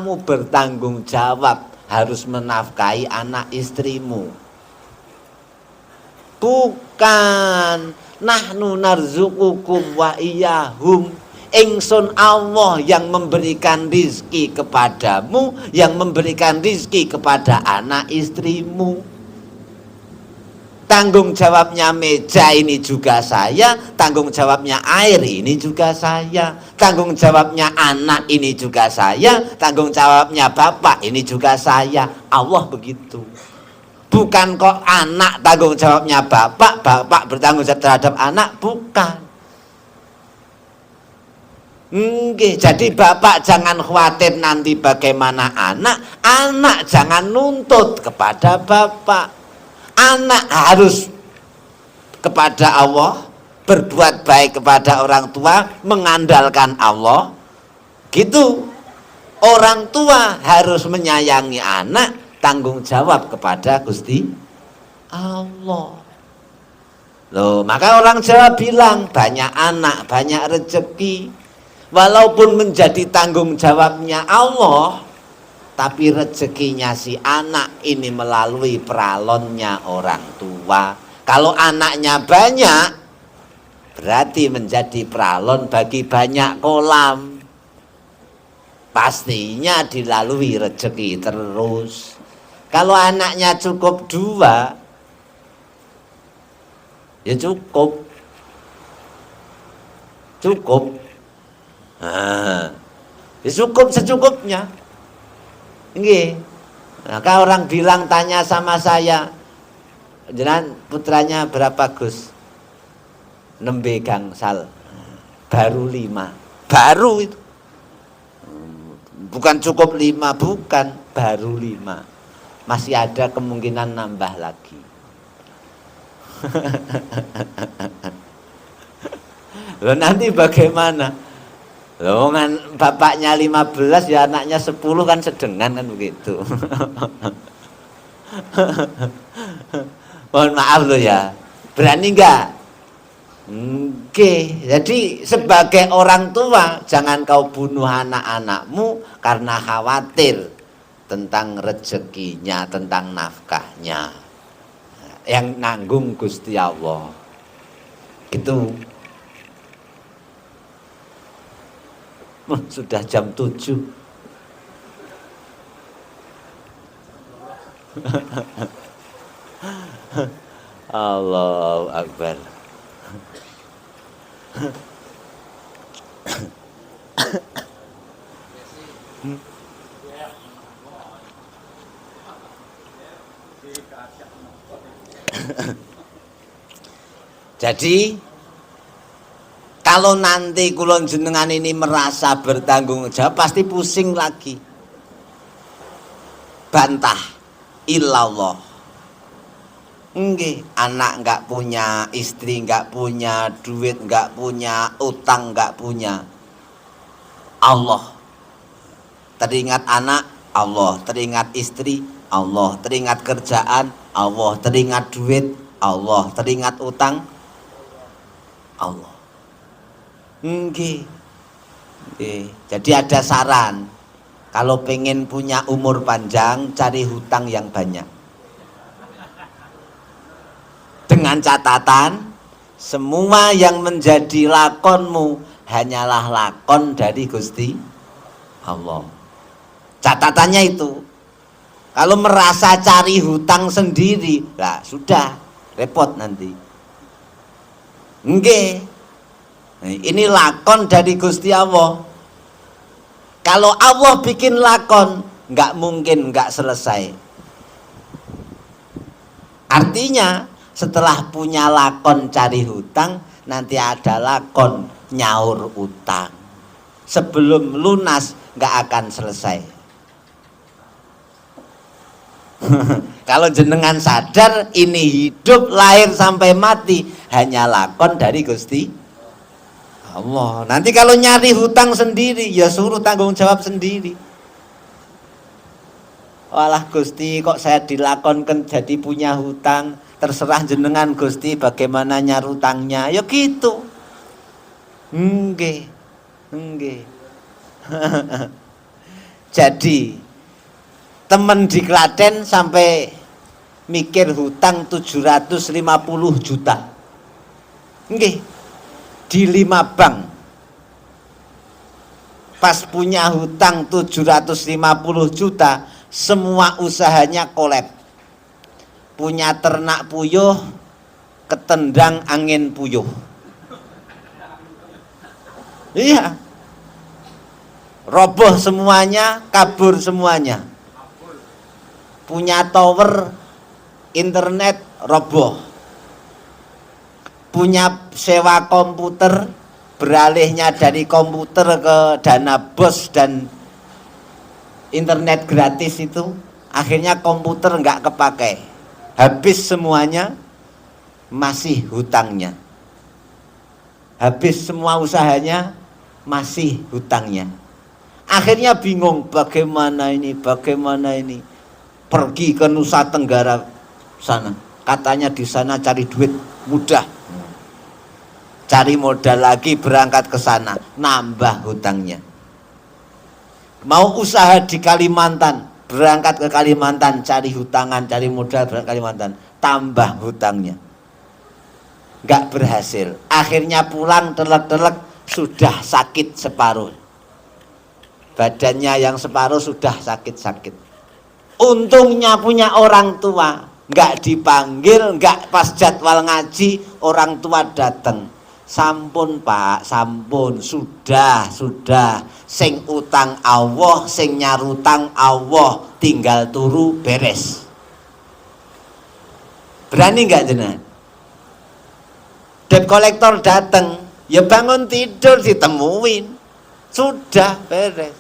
kamu bertanggung jawab harus menafkahi anak istrimu. Bukan nahnu narzuqukum wa iyahum. Ingsun Allah yang memberikan rizki kepadamu, yang memberikan rizki kepada anak istrimu. Tanggung jawabnya meja ini juga saya, tanggung jawabnya air ini juga saya, tanggung jawabnya anak ini juga saya, tanggung jawabnya bapak ini juga saya. Allah begitu. Bukan kok anak tanggung jawabnya bapak, bapak bertanggung jawab terhadap anak, bukan. Jadi bapak jangan khawatir nanti bagaimana anak, anak jangan nuntut kepada bapak. Anak harus kepada Allah, berbuat baik kepada orang tua, mengandalkan Allah. Gitu. Orang tua harus menyayangi anak, tanggung jawab kepada Gusti Allah. Loh, maka orang Jawa bilang banyak anak, banyak rezeki. Walaupun menjadi tanggung jawabnya Allah, tapi rezekinya si anak ini melalui peralonnya orang tua. Kalau anaknya banyak, berarti menjadi peralon bagi banyak kolam. Pastinya dilalui rezeki terus. Kalau anaknya cukup 2, ya cukup. Ya cukup secukupnya. Nggih. Maka orang bilang tanya sama saya, jenengan putranya berapa Gus? Nembe gangsal. Baru 5. Baru itu. Bukan cukup 5, bukan, baru 5. Masih ada kemungkinan nambah lagi. Loh nanti bagaimana? Loh kan bapaknya 15 ya anaknya 10 kan sedengan kan begitu. Mohon maaf loh ya. Berani enggak? Oke. Jadi sebagai orang tua jangan kau bunuh anak-anakmu karena khawatir tentang rezekinya, tentang nafkahnya. Yang nanggung Gusti Allah. Gitu. Sudah jam 7. Allahu Akbar. Jadi kalau nanti kulon jenengan ini merasa bertanggung jawab, pasti pusing lagi. Bantah illallah. Nggih, anak enggak punya, istri enggak punya, duit enggak punya, utang enggak punya. Allah. Teringat anak, Allah. Teringat istri, Allah. Teringat kerjaan, Allah. Teringat duit, Allah. Teringat utang, Allah. Nggih. Jadi ada saran. Kalau pengen punya umur panjang, cari hutang yang banyak. Dengan catatan, semua yang menjadi lakonmu hanyalah lakon dari Gusti Allah. Catatannya itu. Kalau merasa cari hutang sendiri, lah sudah repot nanti. Nggih. Ini lakon dari Gusti Allah. Kalau Allah bikin lakon, nggak mungkin nggak selesai. Artinya setelah punya lakon cari hutang, nanti ada lakon nyaur utang. Sebelum lunas nggak akan selesai. Kalau jenengan sadar ini hidup lahir sampai mati hanya lakon dari Gusti Allah. Nanti kalau nyari hutang sendiri, ya suruh tanggung jawab sendiri. Walah Gusti, kok saya dilakonkan jadi punya hutang? Terserah jenengan Gusti, bagaimana nyari hutangnya? Ya gitu. Nggih. Jadi temen di Klaten sampai mikir hutang 750 juta. Nggih. Di 5 bank. Pas punya hutang 750 juta, semua usahanya kolab. Punya ternak puyuh, ketendang angin puyuh. Iya. Roboh semuanya, kabur semuanya. Punya tower internet roboh. Punya sewa komputer, beralihnya dari komputer ke dana bos dan internet gratis itu, akhirnya komputer nggak kepakai. Habis semuanya, masih hutangnya. Habis semua usahanya, masih hutangnya. Akhirnya bingung, bagaimana ini. Pergi ke Nusa Tenggara sana. Katanya di sana cari duit mudah. Cari modal lagi, berangkat ke sana, nambah hutangnya. Mau usaha di Kalimantan, berangkat ke Kalimantan, cari hutangan, cari modal, berangkat ke Kalimantan, tambah hutangnya. Nggak berhasil. Akhirnya pulang telek-telek, sudah sakit separuh. Badannya yang separuh sudah sakit-sakit. Untungnya punya orang tua, nggak dipanggil, nggak pas jadwal ngaji, orang tua datang. Sampun Pak, sampun, sudah. Sing utang Allah, sing nyarutang Allah, tinggal turu beres. Berani nggak jenengan? Debt kolektor datang, ya bangun tidur ditemuin, sudah beres.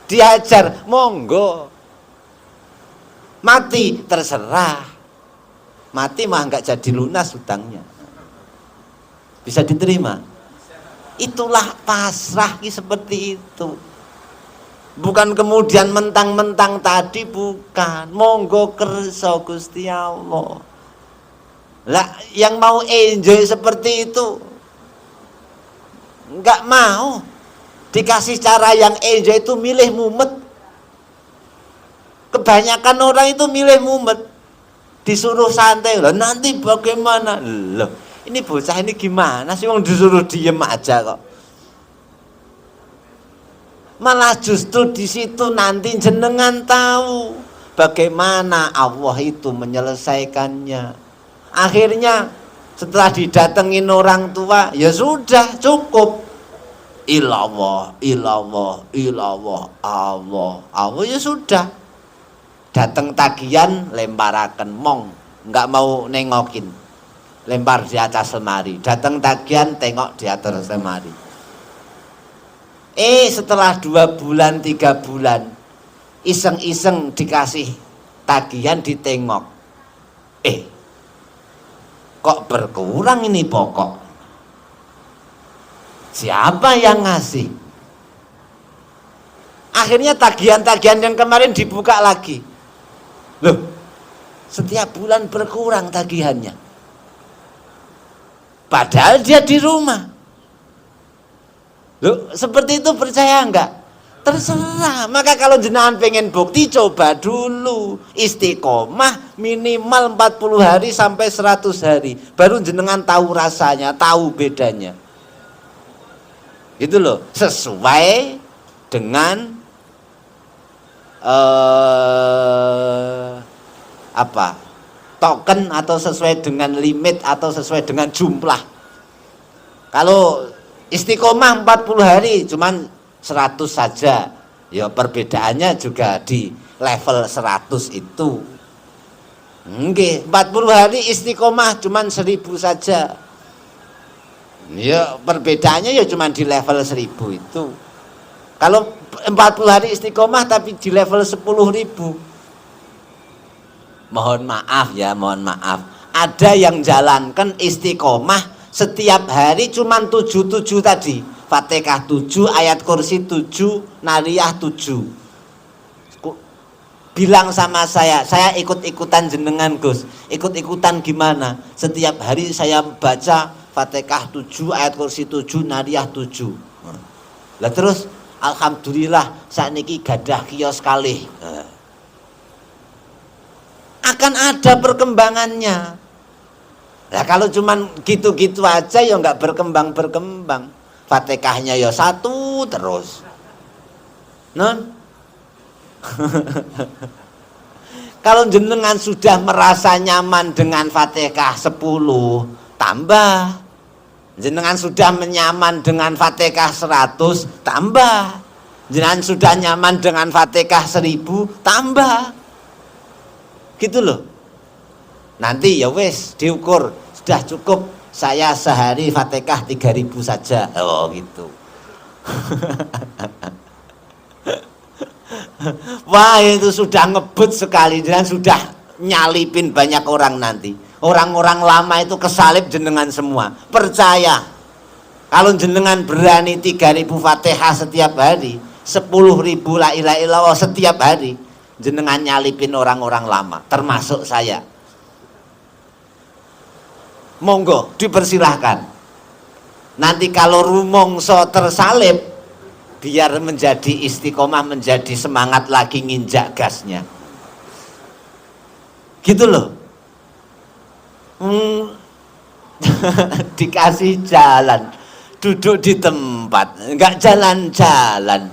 Diajar, monggo. Mati terserah. Mati mah nggak jadi lunas hutangnya. Bisa diterima. Itulah pasrah seperti itu. Bukan kemudian mentang-mentang tadi, bukan. Monggo kersa Gusti Allah. Lah yang mau enjoy seperti itu enggak mau. Dikasih cara yang enjoy itu milih mumet. Kebanyakan orang itu milih mumet. Disuruh santai, loh nanti bagaimana? Loh, ini bocah ini gimana sih, wong disuruh diem aja kok. Malah justru di situ nanti jenengan tahu bagaimana Allah itu menyelesaikannya. Akhirnya setelah didatengin orang tua, ya sudah cukup. Ilallah, Allah, ya sudah. Datang tagihan, lemparaken mong, nggak mau nengokin. Lempar di atas lemari. Datang tagihan, tengok di atas lemari. Setelah 2 bulan, 3 bulan, iseng-iseng dikasih tagihan, ditengok. Kok berkurang ini pokok? Siapa yang ngasih? Akhirnya tagihan-tagihan yang kemarin dibuka lagi. Loh, setiap bulan berkurang tagihannya. Padahal dia di rumah. Loh, seperti itu percaya enggak? Terserah. Maka kalau jenengan pengen bukti, coba dulu istiqomah minimal 40 hari sampai 100 hari. Baru jenengan tahu rasanya, tahu bedanya. Itu loh, sesuai dengan token, atau sesuai dengan limit, atau sesuai dengan jumlah. Kalau istiqomah 40 hari cuman 100 saja, ya perbedaannya juga di level 100 itu. Nggih, 40 hari istiqomah cuman 1000 saja, ya perbedaannya ya cuman di level 1000 itu. Kalau 40 hari istiqomah tapi di level 10.000, mohon maaf ya, mohon maaf. Ada yang jalankan istiqomah setiap hari cuman 77 tadi. Fatihah 7, ayat kursi 7, nariyah 7. Bilang sama saya ikut-ikutan jenengan Gus. Ikut-ikutan gimana? Setiap hari saya baca Fatihah 7, ayat kursi 7, nariyah 7. Lah terus Alhamdulillah sakniki gadah kios kalih. Akan ada perkembangannya. Nah kalau cuman gitu-gitu aja ya nggak berkembang. Fatihahnya ya satu terus. Non? Kalau jenengan sudah merasa nyaman dengan Fatihah 10, tambah. Jenengan sudah nyaman dengan Fatihah 100, tambah. Jenengan sudah nyaman dengan Fatihah 1000, tambah. Gitu loh. Nanti ya wes diukur, sudah cukup saya sehari Fatihah 3000 saja. Oh gitu. Wah itu sudah ngebut sekali dan sudah nyalipin banyak orang nanti. Orang-orang lama itu kesalip jenengan semua. Percaya. Kalau jenengan berani 3000 Fatihah setiap hari, 10.000 la ilaha illallah setiap hari, jenengan nyalipin orang-orang lama, termasuk saya. Monggo dipersilahkan. Nanti kalau rumongso tersalib, biar menjadi istiqomah, menjadi semangat lagi nginjak gasnya. Gitu loh. Dikasih jalan, duduk di tempat, nggak jalan-jalan.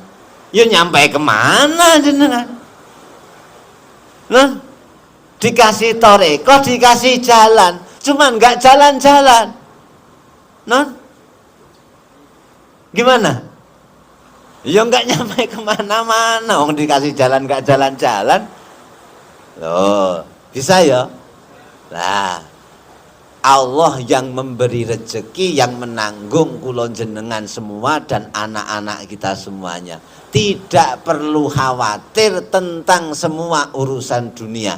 Ya nyampe kemana jenengan? Nah, dikasih toreko, dikasih jalan, cuman nggak jalan-jalan. Non, gimana? Ya nggak nyampe kemana-mana. Orang dikasih jalan nggak jalan-jalan. Loh, bisa ya? Nah, Allah yang memberi rezeki, yang menanggung kulon jenengan semua dan anak-anak kita semuanya. Tidak perlu khawatir tentang semua urusan dunia.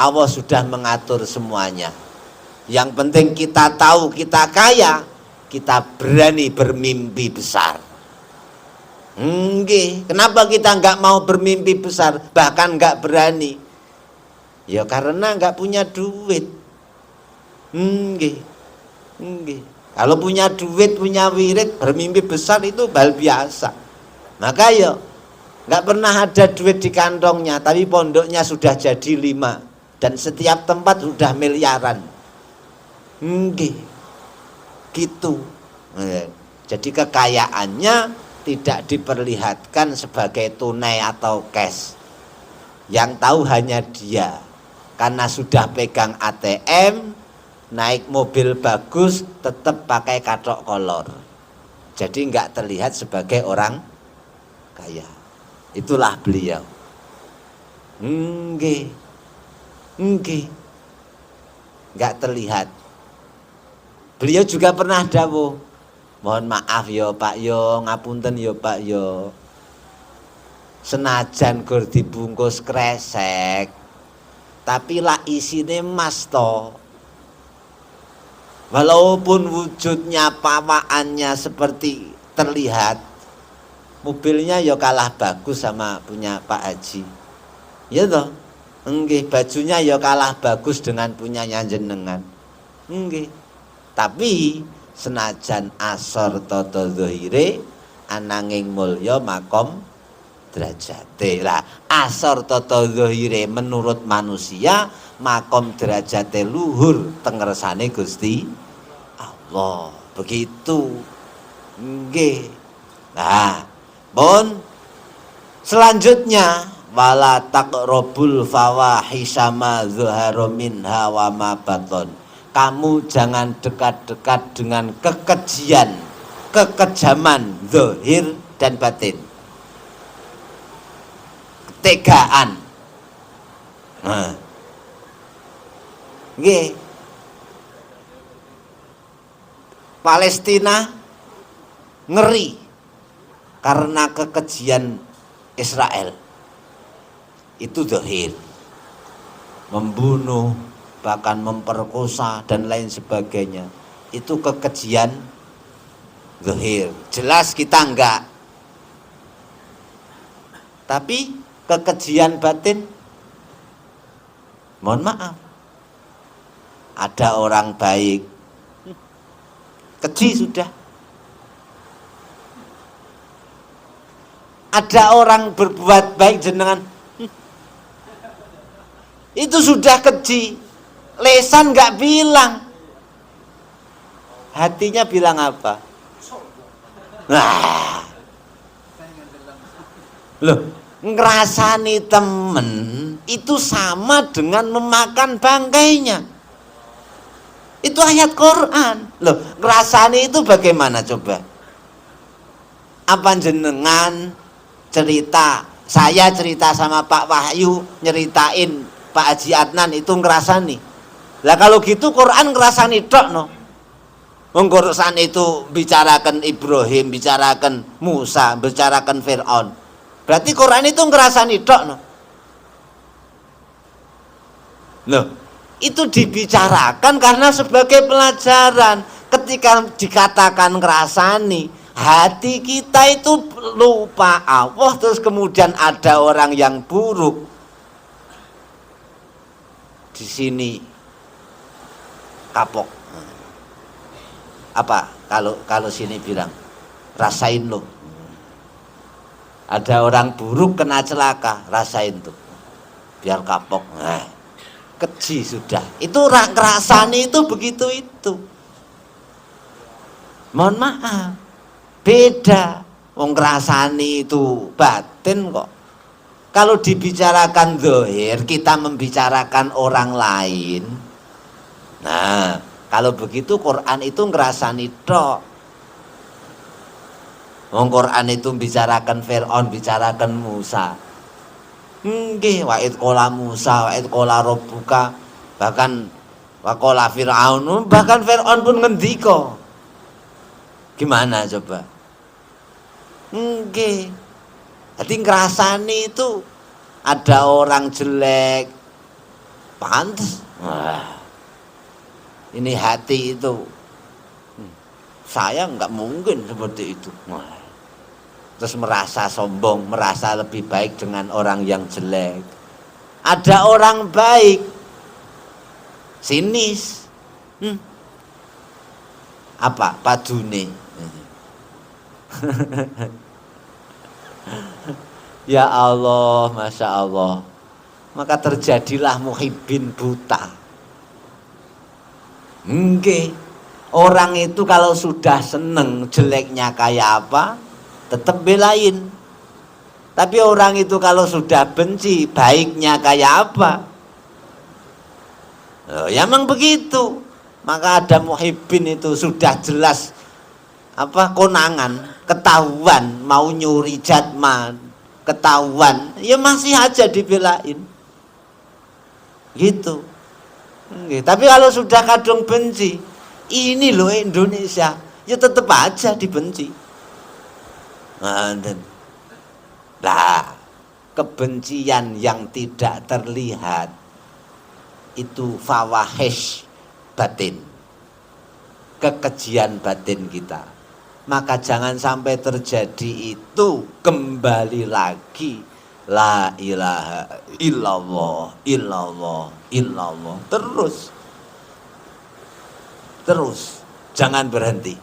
Allah sudah mengatur semuanya. Yang penting kita tahu kita kaya, kita berani bermimpi besar. Kenapa kita nggak mau bermimpi besar, bahkan nggak berani? Ya karena nggak punya duit. Kalau punya duit, punya wirid, bermimpi besar itu hal biasa. Maka ya nggak pernah ada duit di kantongnya, tapi pondoknya sudah jadi 5 dan setiap tempat sudah miliaran. Gitu. Jadi kekayaannya tidak diperlihatkan sebagai tunai atau cash. Yang tahu hanya dia, karena sudah pegang ATM, naik mobil bagus, tetap pakai katok kolor. Jadi nggak terlihat sebagai orang kaya. Itulah beliau. Nggak terlihat. Beliau juga pernah dawuh, mohon maaf yo Pak yo, ngapunten yo Pak yo. Senajan gur dibungkus kresek, tapi lah isine emas to. Walaupun wujudnya pawaannya seperti terlihat, mobilnya ya kalah bagus sama punya Pak Haji. Ya toh? Nggih, bajunya ya kalah bagus dengan punyanya jenengan. Nggih. Tapi senajan asor tata zahire ananging mulya makom derajate. Lah asor tata zahire menurut manusia, makom derajate luhur tengersane Gusti Allah. Begitu. Nggih. Nah, pun selanjutnya wala taqrabul fawahisha ma zahara minha wa ma baton. Kamu jangan dekat-dekat dengan kekejian, kekejaman zahir dan batin. Ketegaan. Nah. Nggih. Palestina ngeri karena kekejian Israel. Itu zahir. Membunuh, bahkan memperkosa dan lain sebagainya. Itu kekejian zahir. Jelas kita enggak. Tapi kekejian batin, mohon maaf, ada orang baik, keji sudah. Ada orang berbuat baik jenengan, itu sudah keji. Lesan nggak bilang, hatinya bilang apa? Nah, loh, ngerasani temen itu sama dengan memakan bangkainya. Itu ayat Quran. Loh, ngerasani itu bagaimana coba? Apa jenengan cerita, saya cerita sama Pak Wahyu, nyeritain Pak Haji Adnan itu ngerasani. Lah kalau gitu Quran ngerasani tok no. Wong Quran itu bicarakan Ibrahim, bicarakan Musa, bicarakan Fir'aun. Berarti Quran itu ngerasani tok no. Loh, itu dibicarakan karena sebagai pelajaran. Ketika dikatakan ngerasani, hati kita itu lupa Allah, terus kemudian ada orang yang buruk di sini kapok. Apa kalau sini bilang rasain lo. Ada orang buruk kena celaka, rasain tuh biar kapok. Nah, keji sudah. Itu ngerasani itu begitu itu. Mohon maaf, beda. Wong ngerasani itu batin kok. Kalau dibicarakan zahir, kita membicarakan orang lain. Nah, kalau begitu Quran itu ngerasani tok. Wong Quran itu bicarakan Fir'aun, bicarakan Musa. Nggih, wa id qala Musa, wa id qala rabbuka, bahkan wa qala Fir'aun, bahkan Fir'aun pun ngendika. Gimana coba? Nggih. Jadi ngerasani itu ada orang jelek, pantes. Wah, ini hati itu, saya nggak mungkin seperti itu. Wah. Terus merasa sombong, merasa lebih baik dengan orang yang jelek. Ada orang baik, sinis, apa padune. Ya Allah, Masya Allah. Maka terjadilah muhibbin buta. Nggih, orang itu kalau sudah seneng jeleknya kayak apa, tetap belain. Tapi orang itu kalau sudah benci baiknya kayak apa, ya memang begitu. Maka ada muhibbin itu sudah jelas apa konangan, ketahuan mau nyuri jatman, ketahuan, ya masih aja dibelain. Gitu. Tapi kalau sudah kadung benci, ini loh Indonesia, ya tetap aja dibenci. Nah, kebencian yang tidak terlihat itu fawahish batin, kekejian batin kita. Maka jangan sampai terjadi itu. Kembali lagi la ilaha illallah, illallah, illallah, terus jangan berhenti.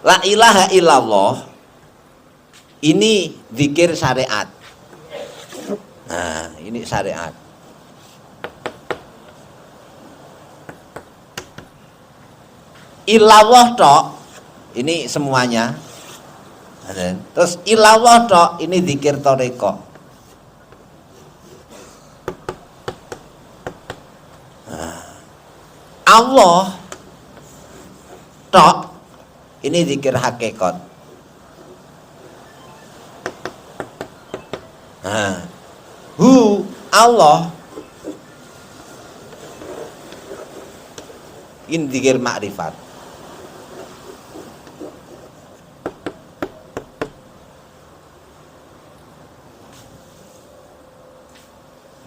La ilaha illallah ini zikir syariat. Nah, ini syariat. Illallah tok, ini semuanya. Terus illallah tok, ini zikir toreko. Allah tok, ini zikir hakikat. Allah, ini zikir makrifat.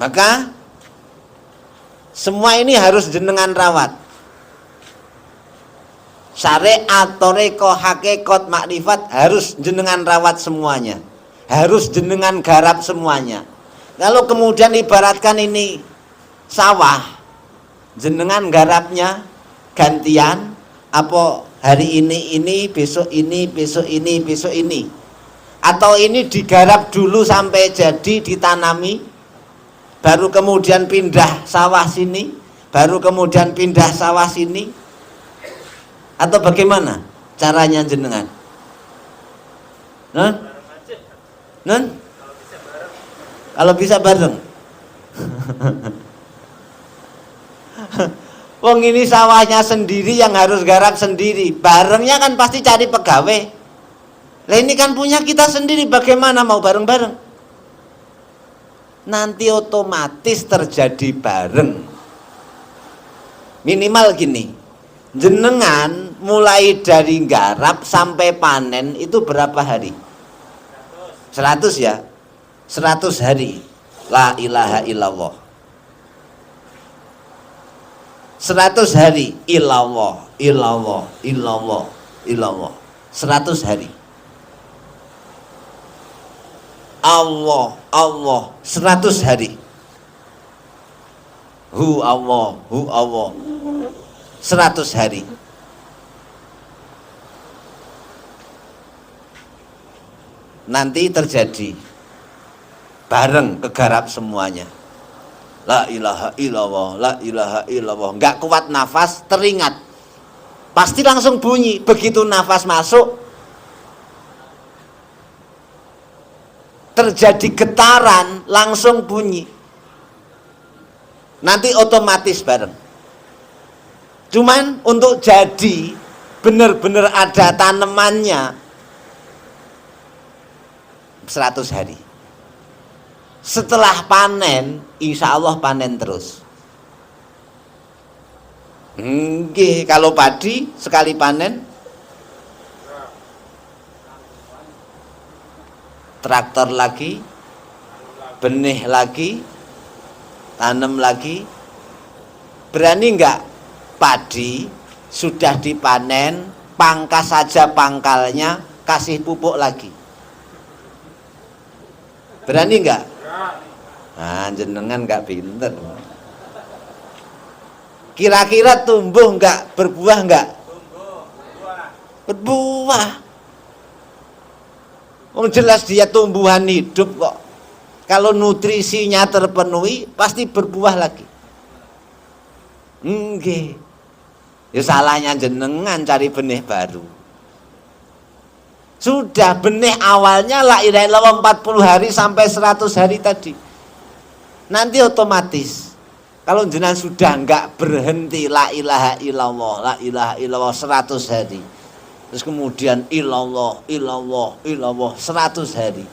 Maka semua ini harus jenengan rawat. Syariat, toreko, hakikat, makrifat harus jenengan rawat semuanya. Harus jenengan garap semuanya. Kalau kemudian ibaratkan ini sawah, jenengan garapnya gantian, apa Hari ini, besok ini, besok ini, besok ini. Atau ini digarap dulu sampai jadi, ditanami, baru kemudian pindah sawah sini, baru kemudian pindah sawah sini. Atau bagaimana caranya jenengan? Non? Non? Kalau bisa bareng. Wong ini sawahnya sendiri yang harus garap sendiri. Barengnya kan pasti cari pegawai. Lah ini kan punya kita sendiri, bagaimana mau bareng-bareng? Nanti otomatis terjadi bareng. Minimal gini. Jenengan mulai dari garap sampai panen itu berapa hari? 100 ya? 100 hari. La ilaha illallah. 100 hari. Illallah, illallah, illallah, illallah. 100 hari. Allah, Allah. 100 hari. Hu Allah, hu Allah. 100 hari. Nanti terjadi bareng kegarap semuanya. La ilaha illallah, la ilaha illallah. Enggak kuat nafas, teringat. Pasti langsung bunyi. Begitu nafas masuk, terjadi getaran, langsung bunyi. Nanti otomatis bareng. Cuman untuk jadi benar-benar ada tanamannya 100 hari. Setelah panen, insya Allah panen terus. Kalau padi sekali panen, traktor lagi, benih lagi, tanam lagi. Berani enggak padi sudah dipanen, pangkas saja pangkalnya, kasih pupuk lagi? Berani enggak? Nah, jenengan enggak pinter. Kira-kira tumbuh enggak? Berbuah enggak? Berbuah. Oh, jelas dia tumbuhan hidup kok. Kalau nutrisinya terpenuhi, pasti berbuah lagi. Nggih. Ya salahnya jenengan cari benih baru. Sudah benih awalnya la ilaha illallah 40 hari sampai 100 hari tadi. Nanti otomatis kalau jenengan sudah enggak berhenti la ilaha illallah, la ilaha illallah 100 hari. Terus kemudian illallah, illallah, illallah 100 hari.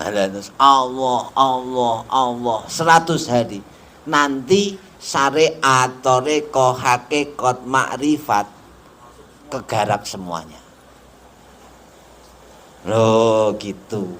Nah, terus Allah, Allah, Allah 100 hari. Nanti syariat, thariqah, hakikat, makrifat kegarap semuanya. Loh gitu.